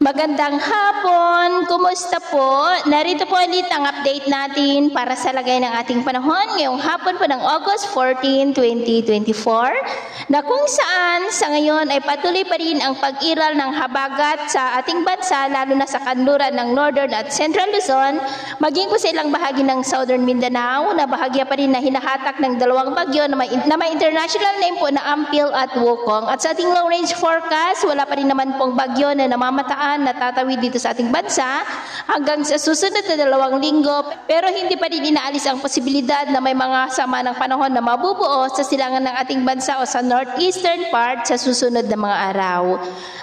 Magandang hapon! Kumusta po? Narito po ulit ang update natin para sa lagay ng ating panahon ngayong hapon po ng August 14, 2024 na kung saan sa ngayon ay patuloy pa rin ang pag-iral ng habagat sa ating bansa lalo na sa kanluran ng Northern at Central Luzon maging po sa ilang bahagi ng Southern Mindanao na bahagya pa rin na hinahatak ng dalawang bagyo na may international name po na Ampil at Wukong. At sa ating long range forecast, wala pa rin naman pong bagyo na namamataan na tatawid dito sa ating bansa hanggang sa susunod na 2 linggo, pero hindi pa rin inaalis ang posibilidad na may mga sama ng panahon na mabubuo sa silangan ng ating bansa o sa northeastern part sa susunod na mga araw.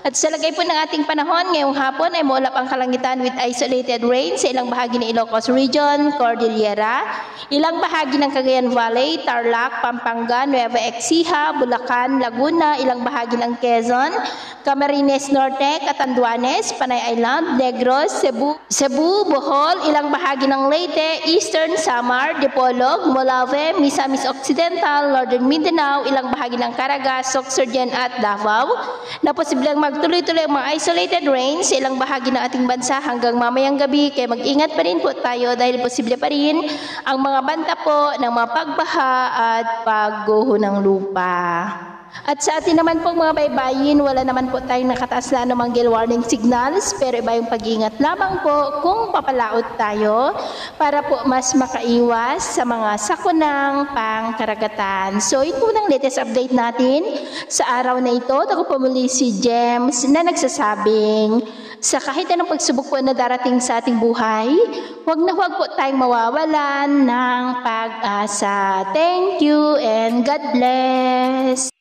At sa lagay po ng ating panahon ngayong hapon ay maulap ang kalangitan with isolated rain sa ilang bahagi ng Ilocos Region, Cordillera, ilang bahagi ng Cagayan Valley, Tarlac, Pampanga, Nueva Ecija, Bulacan, Laguna, ilang bahagi ng Quezon, Camarines Norte, Catanduanes, Panay Island, Negros, Cebu, Bohol, ilang bahagi ng Leyte, Eastern Samar, Dipolog, Molave, Misamis Occidental, Northern Mindanao, ilang bahagi ng Caraga, Sorsogon at Davao, na posibleng magtuloy-tuloy ang mga isolated rain sa ilang bahagi ng ating bansa hanggang mamayang gabi, kaya mag-ingat pa rin po tayo dahil posible pa rin ang mga banta po ng mga pagbaha at pagguho ng lupa. At sa atin naman pong mga baybayin, wala naman po tayong nakataas na anumang gale warning signals, pero iba yung pag-iingat lamang po kung papalaot tayo para po mas makaiwas sa mga sakunang pangkaragatan. So yun po ng latest update natin sa araw na ito. Ako po muli si James na nagsasabing sa kahit anong pagsubok po na darating sa ating buhay, huwag na huwag po tayong mawawalan ng pag-asa. Thank you and God bless!